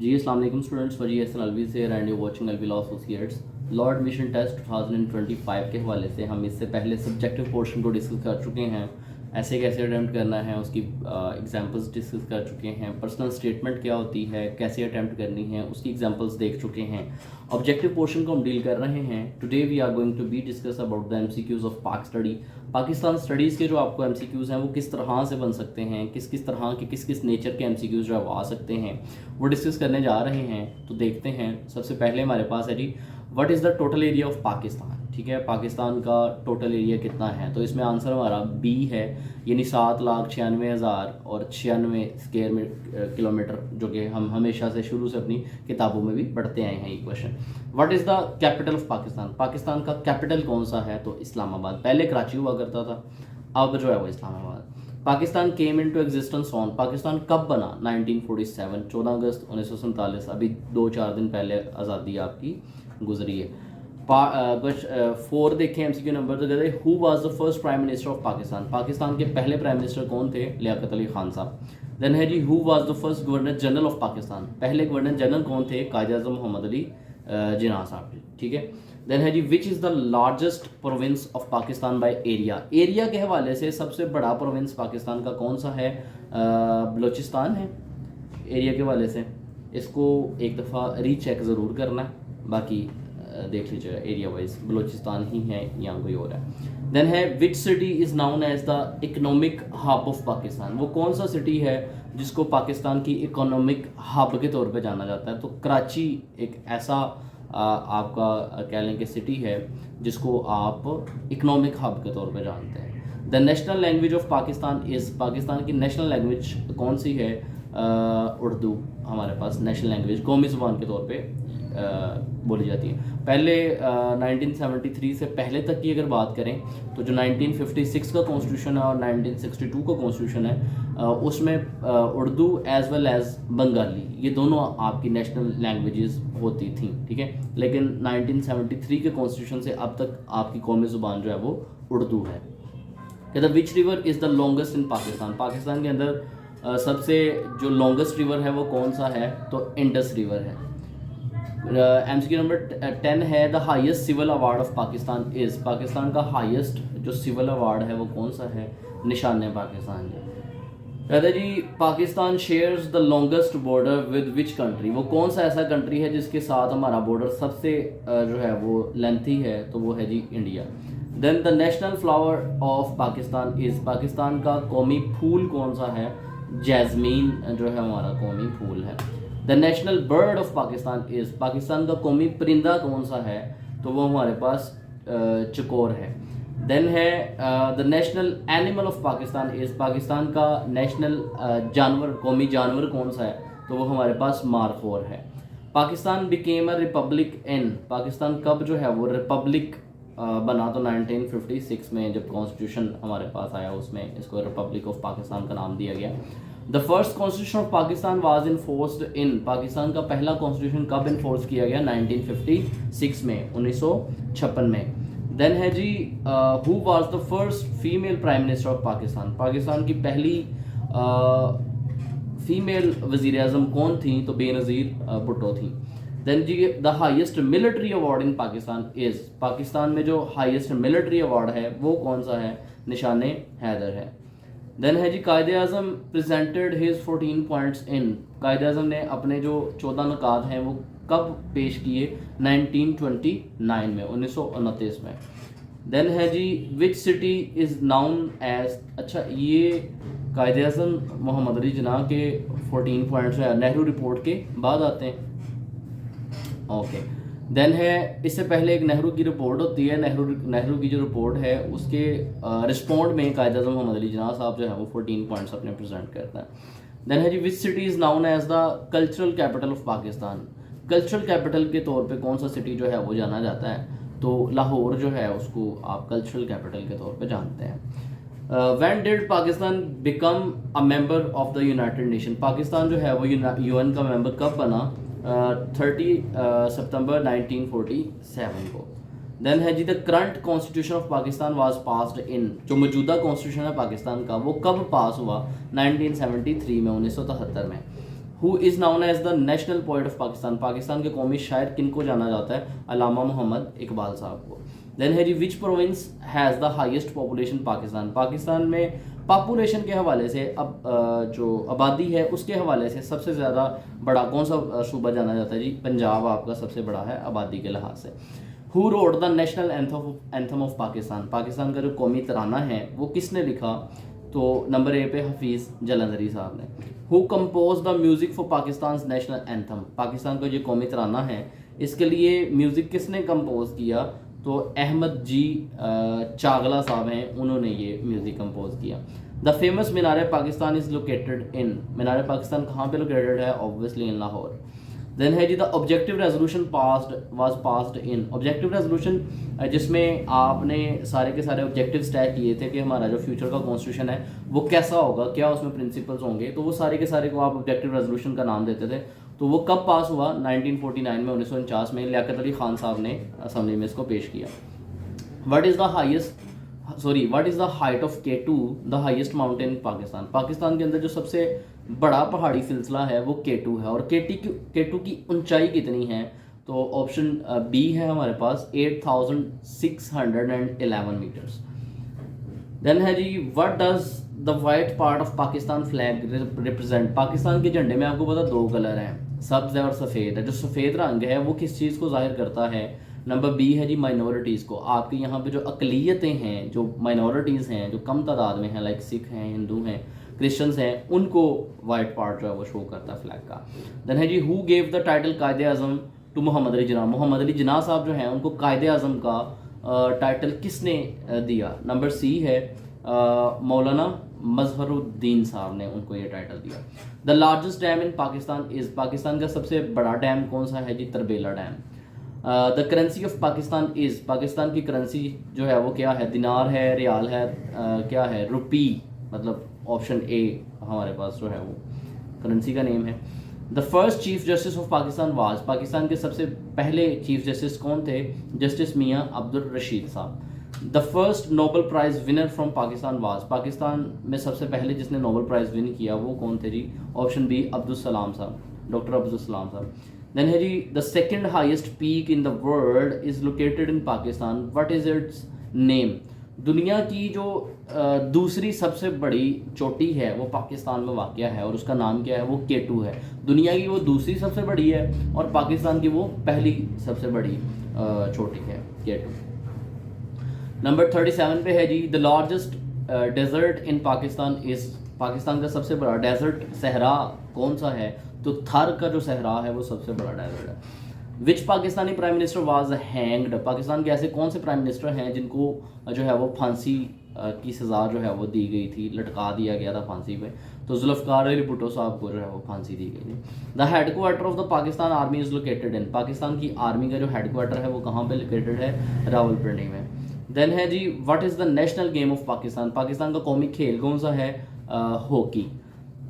जी अस्सलाम वालेकुम स्टूडेंट्स, वजी एहसन अलवी से and you watching Alvi law associates. Law admission test 2025 के हवाले से हम इससे पहले सब्जेक्टिव पोर्शन को डिस्कस कर चुके हैं। ऐसे कैसे अटैम्प्ट करना है उसकी एग्जांपल्स डिस्कस कर चुके हैं। पर्सनल स्टेटमेंट क्या होती है, कैसे अटैम्प्ट करनी है, उसकी एग्जांपल्स देख चुके हैं। ऑब्जेक्टिव पोर्शन को हम डील कर रहे हैं। Today we are going to be discuss about the MCQs of Pak study. Pakistan studies के जो आपको एमसीक्यूज़ हैं वो किस तरह से बन सकते हैं, किस किस तरह के किस नेचर के एमसीक्यूज़ जो है वो आ सकते हैं, वो डिस्कस करने जा रहे हैं। तो देखते हैं। सबसे पहले हमारे पास है जी, what is the total area of Pakistan. ठीक है, पाकिस्तान का टोटल एरिया कितना है? तो इसमें आंसर हमारा बी है, यानी 7,96,000 और 96 स्क्वायर किलोमीटर, जो कि हम हमेशा से शुरू से अपनी किताबों में भी पढ़ते आए हैं ये question. What is the capital of Pakistan. Pakistan का कैपिटल कौन सा है? तो इस्लामाबाद। पहले कराची हुआ करता था, अब जो है वो Islamabad. Pakistan came into existence on. Pakistan कब बना? 1947, 14 अगस्त 1947। अभी 2-4 दिन पहले आज़ादी आपकी गुजरी है। कुछ 4 देखें एमसीक्यू नंबर। तो कहते हैं who was the first prime minister of Pakistan. Pakistan के पहले प्राइम मिनिस्टर कौन थे? लियाकत अली खान साहब। देन है जी, who was the first governor general of Pakistan. पहले गवर्नर जनरल कौन थे? कायद आज़म मोहम्मद अली जिन्ना साहब। ठीक है। देन है जी, which is the largest province of Pakistan by area. Area के हवाले से सबसे बड़ा प्रोविंस पाकिस्तान का कौन सा है? बलूचिस्तान है। एरिया के हवाले से इसको एक दफ़ा रीचेक ज़रूर करना है, बाकी देख लीजिएगा एरिया वाइज बलूचिस्तान ही है या कोई और है। देन है, which city is known as the economic hub of Pakistan. वो कौन सा सिटी है जिसको पाकिस्तान की इकोनॉमिक हब के तौर पे जाना जाता है? तो कराची एक ऐसा आपका कह लें कि सिटी है जिसको आप इकोनॉमिक हब के तौर पे जानते हैं। The national language of Pakistan is. Pakistan की नेशनल लैंग्वेज कौन सी है? उर्दू हमारे पास नेशनल लैंग्वेज कौमी ज़ुबान के तौर पे बोली जाती है। पहले 1973 से पहले तक की अगर बात करें तो जो 1956 का कॉन्स्टिट्यूशन है और 1962 का कॉन्स्टिट्यूशन है, उसमें Urdu as well as Bengali, ये दोनों आपकी नेशनल लैंग्वेजेस होती थी। ठीक है, लेकिन 1973 के कॉन्स्टिट्यूशन से अब तक आपकी कौमी ज़ुबान जो है वो उर्दू है। कहता which river is the longest in Pakistan. Pakistan के अंदर सबसे जो लॉन्गेस्ट रिवर है वो कौन सा है? तो इंडस रिवर है। एमसीक्यू नंबर 10 है, the highest civil award of Pakistan is. Pakistan का हाईएस्ट जो सिविल अवार्ड है वो कौन सा है? निशान पाकिस्तान जी। कहते जी, Pakistan shares the longest border with which country. वो कौन सा ऐसा कंट्री है जिसके साथ हमारा बॉर्डर सबसे जो है वो लेंथी है? तो वो है जी India. Then the national flower of Pakistan is. Pakistan का कौमी फूल कौन सा है? जैस्मीन जो है हमारा कौमी फूल है। The national bird of Pakistan is. Pakistan का कौमी परिंदा कौन सा है? तो वो हमारे पास चकोर है। देन है the national animal of Pakistan is. Pakistan का नेशनल जानवर कौमी जानवर कौन सा है? तो वो हमारे पास मारखोर है। पाकिस्तान बिकेम अ रिपब्लिक इन। पाकिस्तान कब जो है वो रिपब्लिक बना? तो 1956 में जब कॉन्स्टिट्यूशन हमारे पास आया उसमें इसको रिपब्लिक ऑफ पाकिस्तान का नाम दिया गया। The first constitution of Pakistan was enforced in. Pakistan का पहला कॉन्स्टिट्यूशन कब इन्फोर्स किया गया? 1956 में, 1956 में। देन है जी, who was the first female prime minister of Pakistan. Pakistan की पहली फीमेल वज़ीर आज़म कौन थी? तो बेनज़ीर भुट्टो थी। देन जी, the highest military award in Pakistan is. Pakistan में जो हाईएस्ट मिलिट्री अवार्ड है वो कौन सा है? निशान हैदर है। देन है जी, कायद आज़म प्रेजेंटेड हिज 14 पॉइंट्स इन। कायद आज़म ने अपने जो 14 नुकात हैं वो कब पेश किए? 1929 में, 1929 में। देन है जी, which city is known as. अच्छा, ये कायद आज़म मोहम्मद अली जिन्ना के 14 पॉइंट्स है नेहरू रिपोर्ट के बाद आते हैं। ओके। देन है, इससे पहले एक नेहरू की रिपोर्ट होती है। नेहरू की जो रिपोर्ट है उसके रिस्पॉन्ड में कायद आज़म मोहम्मद अली जिन्ना साहब जो है वो 14 पॉइंट्स अपने प्रेजेंट करता है। देन है जी, which city is known as the cultural capital of Pakistan. Cultural capital के तौर पे कौन सा सिटी जो है वो जाना जाता है? तो लाहौर जो है उसको आप कल्चरल कैपिटल के तौर पे जानते हैं। When did Pakistan become a member of the United nation. Pakistan जो है वो यूएन का मेंबर कब बना? 30 सितंबर 1947 को। देन है जी, the current constitution of Pakistan was passed in. जो मौजूदा कॉन्स्टिट्यूशन है पाकिस्तान का वो कब पास हुआ? 1973 में, 1973 में। Who is known as the national poet of Pakistan, Pakistan के कौमी शायर किन को जाना जाता है, अल्लामा मोहम्मद इकबाल साहब को। देन है जी which province has the highest population Pakistan, Pakistan में पॉपुलेशन के हवाले से अब जो आबादी है उसके हवाले से सबसे ज़्यादा बड़ा कौन सा सूबा जाना जाता है जी, पंजाब आपका सबसे बड़ा है आबादी के लिहाज से। Who wrote the national anthem of Pakistan, Pakistan का जो कौमी तराना है वो किसने लिखा, तो नंबर ए पे हफीज़ जलंधरी साहब ने। Who compose the music for Pakistan national anthem, Pakistan का जो कौमी तराना है इसके लिए म्यूज़िक किसने कंपोज किया, तो अहमद जी चागला साहब हैं, उन्होंने ये म्यूज़िक कंपोज किया। The famous Minar Pakistan is located in, Minar Pakistan कहाँ पे लोकेटेड है, ऑब्वियसली इन लाहौर। देन है जी the objective resolution was passed in, objective resolution जिसमें आपने सारे के सारे ऑब्जेक्टिव्स तय किए थे कि हमारा जो फ्यूचर का कॉन्स्टिट्यूशन है वो कैसा होगा, क्या उसमें प्रिंसिपल्स होंगे, तो वो सारे के सारे को आप ऑब्जेक्टिव रेजोल्यूशन का नाम देते थे। तो वो कब पास हुआ, 1949 में, 1949 में लियाकत अली खान साहब ने असम्बली में इसको पेश किया। What is the height of K2, the highest mountain in Pakistan, Pakistan के अंदर जो सबसे बड़ा पहाड़ी सिलसिला है वो K2 है, और K2 की ऊंचाई कितनी है, तो ऑप्शन बी है हमारे पास 8611 मीटर्स। देन है जी what does the white part of Pakistan flag represent, Pakistan के झंडे में आपको पता दो कलर हैं, सब्ज़ है और सफ़ेद है, जो सफ़ेद रंग है वो किस चीज़ को जाहिर करता है, नंबर बी है जी माइनॉरिटीज़ को, आपके यहाँ पे जो अकलियतें हैं, जो माइनॉरिटीज़ हैं, जो कम तादाद में हैं, लाइक सिख हैं, हिंदू हैं, क्रिश्चियंस हैं, उनको वाइट पार्ट जो है वो शो करता है फ्लैग का। देन है जी हु गेव द टाइटल कायदे आज़म टू मोहम्मद अली जिन्ना, मोहम्मद अली जिन्ना साहब जो हैं उनको कायदे आज़म का टाइटल किसने दिया, नंबर सी है मौलाना मजहरुद्दीन साहब ने उनको ये टाइटल दिया। The largest dam in Pakistan is, Pakistan का सबसे बड़ा डैम कौन सा है जी, Tarbela dam. The currency of Pakistan is, Pakistan की करेंसी जो है वो क्या है, दिनार है, रियाल है, क्या है, रुपी, मतलब ऑप्शन ए हमारे पास जो है वो करेंसी का नेम है। The first chief justice of Pakistan was, Pakistan के सबसे पहले चीफ जस्टिस कौन थे, जस्टिस मियाँ Abdul Rashid Sahab. The first Nobel prize winner from Pakistan was, Pakistan में सबसे पहले जिसने नोबल प्राइज़ विन किया वो कौन थे जी, ऑप्शन बी अब्दुल सलाम साहब, डॉक्टर अब्दुल सलाम साहब। देन है जी the second highest peak in the world is located in Pakistan, what is its name, दुनिया की जो दूसरी सबसे बड़ी चोटी है वो पाकिस्तान में वाक़या है और उसका नाम क्या है, वो K2 है। दुनिया की वो दूसरी सबसे बड़ी है और पाकिस्तान की वो पहली सबसे बड़ी चोटी है K2। नंबर 37 पे है जी the largest desert in Pakistan is, Pakistan का सबसे बड़ा डेजर्ट सहरा कौन सा है, तो थर का जो सहरा है वो सबसे बड़ा डेजर्ट है। Which Pakistani prime minister was hanged, Pakistan के ऐसे कौन से प्राइम मिनिस्टर हैं जिनको जो है वो फांसी की सज़ा जो है वो दी गई थी, लटका दिया गया था फांसी पे, तो जुल्फ़िकार अली भुट्टो साहब को जो है वो फांसी दी गई थी। The headquarter of the Pakistan army is located in, Pakistan की आर्मी का जो हेडक्वार्टर है वो कहाँ पे लोकेटेड है, रावलपिंडी में। देन है जी what is the national game of Pakistan, Pakistan का कौमी खेल कौन सा है, हॉकी।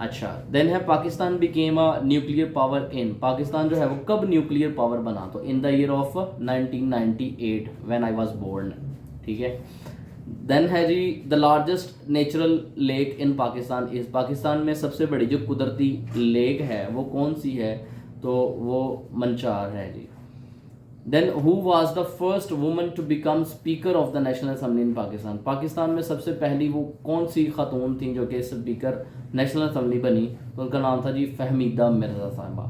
अच्छा, देन है Pakistan became a nuclear power in, Pakistan जो है वो कब न्यूक्लियर पावर बना, तो in the year of 1998 when I was born, ठीक है। देन है जी the largest natural lake in Pakistan is, Pakistan में सबसे बड़ी जो कुदरती लेक है वो कौन सी है, तो वो मंचार है जी। Then who was the first woman to become speaker of the national assembly in Pakistan, Pakistan में सबसे पहली वो कौन सी खातून थी जो कि स्पीकर नेशनल असेंबली बनी, तो उनका नाम था जी फहमीदा मिर्ज़ा साहिबा।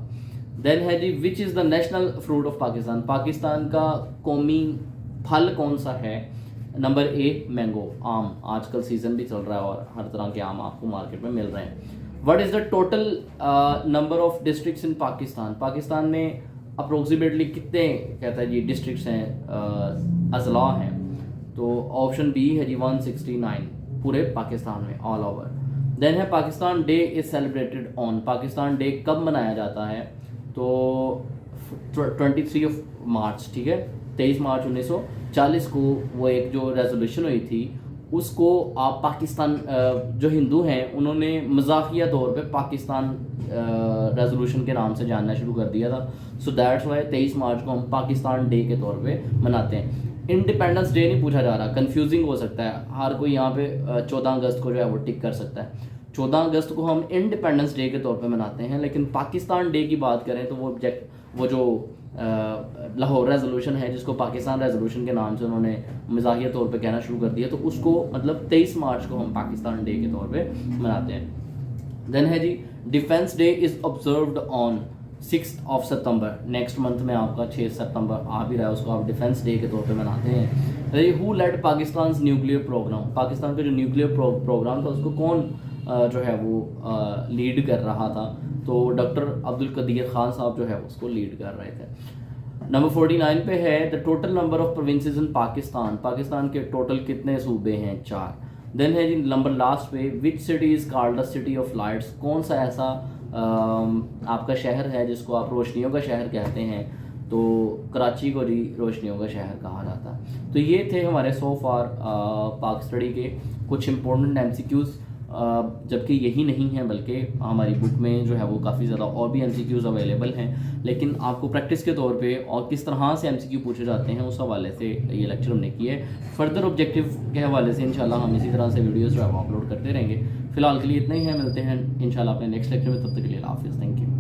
देन है जी which is the national fruit of Pakistan, Pakistan का कौमी फल कौन सा है, नंबर ए मैंगो, आम, आजकल सीज़न भी चल रहा है और हर तरह के आम आपको मार्केट में मिल रहे हैं। What is the total number of districts in Pakistan, Pakistan में अप्रोक्सीमेटली कितने कहता है जी डिस्ट्रिक्ट्स हैं, अजला हैं, तो ऑप्शन बी है जी 169 पूरे पाकिस्तान में ऑल ओवर। देन है Pakistan day is celebrated on, Pakistan day कब मनाया जाता है, तो 23 ऑफ मार्च, ठीक है, 23 मार्च 1940 को वो एक जो रेजोल्यूशन हुई थी उसको आप पाकिस्तान जो हिंदू हैं उन्होंने मजाकिया तौर पे पाकिस्तान रेजोल्यूशन के नाम से जानना शुरू कर दिया था, सो दैट्स वाई 23 मार्च को हम पाकिस्तान डे के तौर पे मनाते हैं। इंडिपेंडेंस डे नहीं पूछा जा रहा, कंफ्यूजिंग हो सकता है, हर कोई यहाँ पे 14 अगस्त को जो है वो टिक कर सकता है। 14 अगस्त को हम इंडिपेंडेंस डे के तौर पे मनाते हैं, लेकिन पाकिस्तान डे की बात करें तो वो जो लाहौर रेजोल्यूशन है, जिसको पाकिस्तान रेजोल्यूशन के नाम से उन्होंने मजाहिया तौर पे कहना शुरू कर दिया, तो उसको मतलब 23 मार्च को हम पाकिस्तान डे के तौर पे मनाते हैं। देन है जी defence day is observed on 6 September, next month में आपका 6 सितंबर आ भी रहा है, उसको आप डिफेंस डे के तौर पे मनाते हैं। Who led Pakistan nuclear program, Pakistan का जो न्यूक्लियर प्रोग्राम था उसको कौन जो है वो लीड कर रहा था, तो डॉक्टर अब्दुल कदीर खान साहब जो है उसको लीड कर रहे थे। नंबर 49 पे है the total number of provinces in Pakistan, Pakistan के टोटल कितने सूबे हैं, 4। देन है जी नंबर लास्ट पे विच city is called the city of lights, कौन सा ऐसा आपका शहर है जिसको आप रोशनियों का शहर कहते हैं, तो कराची को जी रोशनियों का शहर कहा जाता है। तो ये थे हमारे सो फार पाक स्टडी के कुछ इंपॉर्टेंट MCQs, जबकि यही नहीं है बल्कि हमारी बुक में जो है वो काफ़ी ज़्यादा और भी MCQs अवेलेबल हैं, लेकिन आपको प्रैक्टिस के तौर पे और किस तरह से MCQ पूछे जाते हैं उस हवाले से ये लेक्चर हमने किए। फर्दर ऑब्जेक्टिव के हवाले से इंशाल्लाह हम इसी तरह से वीडियोज़ जो है वो अपलोड करते रहेंगे। फिलहाल के लिए इतना ही है, मिलते हैं इंशाल्लाह अपने नेक्स्ट लेक्चर में, तब तक के लिए हाफिज़, थैंक यू।